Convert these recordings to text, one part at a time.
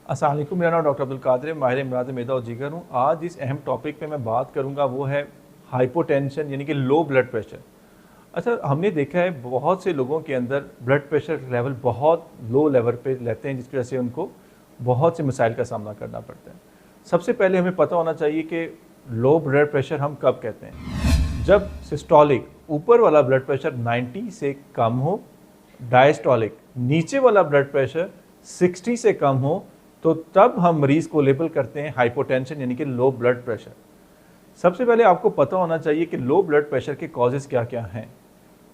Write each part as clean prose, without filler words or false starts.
अस्सलाम वालेकुम, मेरा नाम डॉक्टर अब्दुल कादिर है, माहिर अमराज़ मैदा और जिगर हूँ। आज जिस अहम टॉपिक पे मैं बात करूँगा वो है हाइपोटेंशन यानी कि लो ब्लड प्रेशर। अच्छा, हमने देखा है बहुत से लोगों के अंदर ब्लड प्रेशर लेवल बहुत लो लेवल पे रहते हैं, जिसकी वजह से उनको बहुत से मसाइल का सामना करना पड़ता है। सबसे पहले हमें पता होना चाहिए कि लो ब्लड प्रेशर हम कब कहते हैं। जब सिस्टोलिक ऊपर वाला ब्लड प्रेशर 90 से कम हो, डायस्टोलिक नीचे वाला ब्लड प्रेशर 60 से कम हो, तो तब हम मरीज़ को लेबल करते हैं हाइपोटेंशन यानी कि लो ब्लड प्रेशर। सबसे पहले आपको पता होना चाहिए कि लो ब्लड प्रेशर के कॉजेज़ क्या क्या हैं।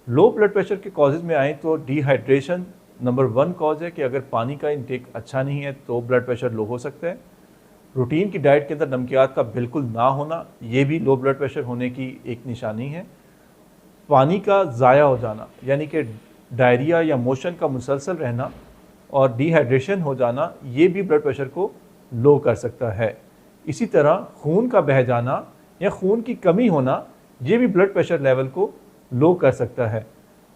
लो ब्लड प्रेशर के कॉजेज़ में आए तो डिहाइड्रेशन नंबर 1 कॉज है कि अगर पानी का इंटेक अच्छा नहीं है तो ब्लड प्रेशर लो हो सकता है। रूटीन की डाइट के अंदर नमकियात का बिल्कुल ना होना, ये भी लो ब्लड प्रेशर होने की एक निशानी है। पानी का ज़ाया हो जाना यानी कि डायरिया या मोशन का मुसलसल रहना और डिहाइड्रेशन हो जाना, ये भी ब्लड प्रेशर को लो कर सकता है। इसी तरह खून का बह जाना या खून की कमी होना, ये भी ब्लड प्रेशर लेवल को लो कर सकता है।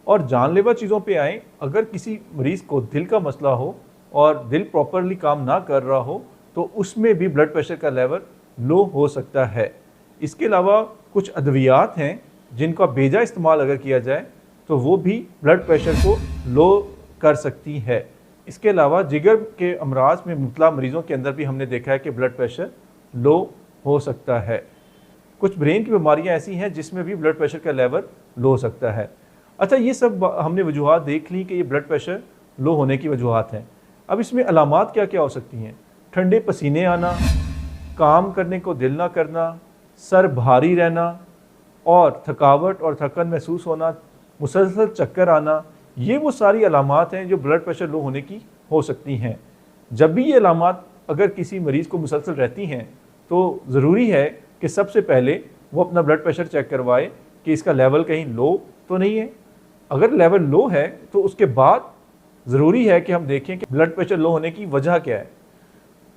और जानलेवा चीज़ों पे आएँ, अगर किसी मरीज़ को दिल का मसला हो और दिल प्रॉपरली काम ना कर रहा हो तो उसमें भी ब्लड प्रेशर का लेवल लो हो सकता है। इसके अलावा कुछ अद्वियात हैं जिनका बेजा इस्तेमाल अगर किया जाए तो वो भी ब्लड प्रेशर को लो कर सकती है। इसके अलावा जिगर के अमराज में मुब्तला मरीज़ों के अंदर भी हमने देखा है कि ब्लड प्रेशर लो हो सकता है। कुछ ब्रेन की बीमारियां ऐसी हैं जिसमें भी ब्लड प्रेशर का लेवल लो हो सकता है। अच्छा, ये सब हमने वजूहात देख ली कि ये ब्लड प्रेशर लो होने की वजूहात हैं। अब इसमें अलामात क्या क्या हो सकती हैं? ठंडे पसीने आना, काम करने को दिल ना करना, सर भारी रहना और थकावट और थकन महसूस होना, मुसलसल चक्कर आना, ये वो सारी अलामात हैं जो ब्लड प्रेशर लो होने की हो सकती हैं। जब भी ये अलामात अगर किसी मरीज़ को मुसलसल रहती हैं तो ज़रूरी है कि सबसे पहले वो अपना ब्लड प्रेशर चेक करवाए कि इसका लेवल कहीं लो तो नहीं है। अगर लेवल लो है तो उसके बाद ज़रूरी है कि हम देखें कि ब्लड प्रेशर लो होने की वजह क्या है।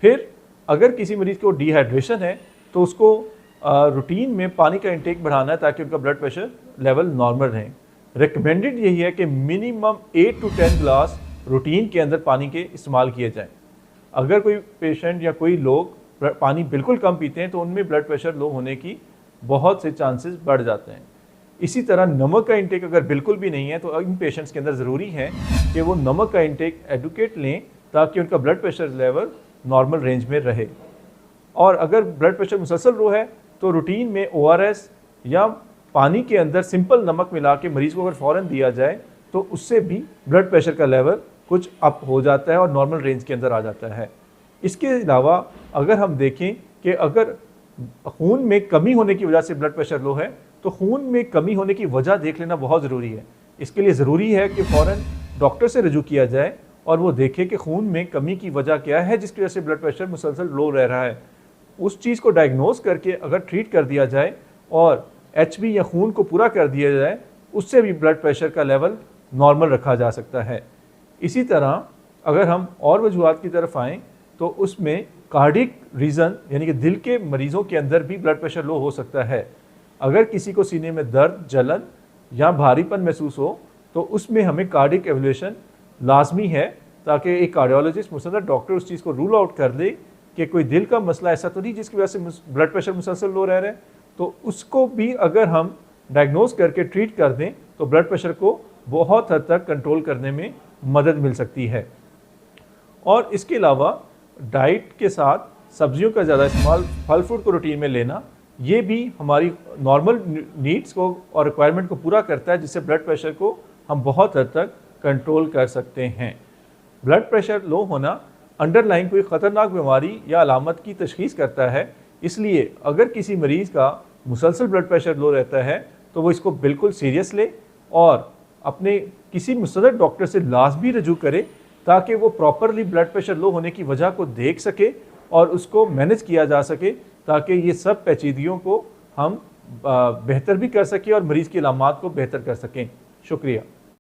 फिर अगर किसी मरीज़ को डिहाइड्रेशन है तो उसको रूटीन में पानी का इंटेक बढ़ाना है ताकि उनका ब्लड प्रेशर लेवल नॉर्मल रहे। रिकमेंडेड यही है कि मिनिमम 8 to 10 ग्लास रूटीन के अंदर पानी के इस्तेमाल किए जाएं। अगर कोई पेशेंट या कोई लोग पानी बिल्कुल कम पीते हैं तो उनमें ब्लड प्रेशर लो होने की बहुत से चांसेस बढ़ जाते हैं। इसी तरह नमक का इंटेक अगर बिल्कुल भी नहीं है तो इन पेशेंट्स के अंदर ज़रूरी है कि वो नमक का इंटेक एडुकेट लें ताकि उनका blood pressure level normal range में रहे। और अगर ब्लड प्रेशर मुसलसल लो है तो रूटीन में ORS या पानी के अंदर सिंपल नमक मिला के मरीज़ को अगर फ़ौरन दिया जाए तो उससे भी ब्लड प्रेशर का लेवल कुछ अप हो जाता है और नॉर्मल रेंज के अंदर आ जाता है। इसके अलावा अगर हम देखें कि अगर खून में कमी होने की वजह से ब्लड प्रेशर लो है तो खून में कमी होने की वजह देख लेना बहुत ज़रूरी है। इसके लिए ज़रूरी है कि फ़ौरन डॉक्टर से रजू किया जाए और वो देखे कि खून में कमी की वजह क्या है जिसकी वजह से ब्लड प्रेशर मुसलसल लो रह रहा है। उस चीज़ को डायग्नोज करके अगर ट्रीट कर दिया जाए और HB या खून को पूरा कर दिया जाए, उससे भी ब्लड प्रेशर का लेवल नॉर्मल रखा जा सकता है। इसी तरह अगर हम और वजूहात की तरफ आएँ तो उसमें कार्डिक रीज़न यानी कि दिल के मरीज़ों के अंदर भी ब्लड प्रेशर लो हो सकता है। अगर किसी को सीने में दर्द, जलन या भारीपन महसूस हो तो उसमें हमें कार्डिक एवल्यूएशन लाजमी है ताकि एक कार्डियोलॉजिस्ट मुसद्दर डॉक्टर उस चीज़ को रूल आउट कर दे कि कोई दिल का मसला ऐसा तो नहीं जिसकी वजह से ब्लड प्रेशर मुसलसल लो रह रहा है। तो उसको भी अगर हम डायग्नोज करके ट्रीट कर दें तो ब्लड प्रेशर को बहुत हद तक कंट्रोल करने में मदद मिल सकती है। और इसके अलावा डाइट के साथ सब्जियों का ज़्यादा इस्तेमाल, फल फ्रूट को रूटीन में लेना, ये भी हमारी नॉर्मल नीड्स को और रिक्वायरमेंट को पूरा करता है, जिससे ब्लड प्रेशर को हम बहुत हद तक कंट्रोल कर सकते हैं। ब्लड प्रेशर लो होना अंडरलाइन कोई ख़तरनाक बीमारी या अलामत की तशख़ीस करता है। इसलिए अगर किसी मरीज़ का मुसलसल ब्लड प्रेशर लो रहता है तो वो इसको बिल्कुल सीरियस ले और अपने किसी मुसद्दर डॉक्टर से लाजमी रजू करे ताकि वो प्रॉपरली ब्लड प्रेशर लो होने की वजह को देख सके और उसको मैनेज किया जा सके ताकि ये सब पेचीदगियों को हम बेहतर भी कर सकें और मरीज़ की अलामात को बेहतर कर सकें। शुक्रिया।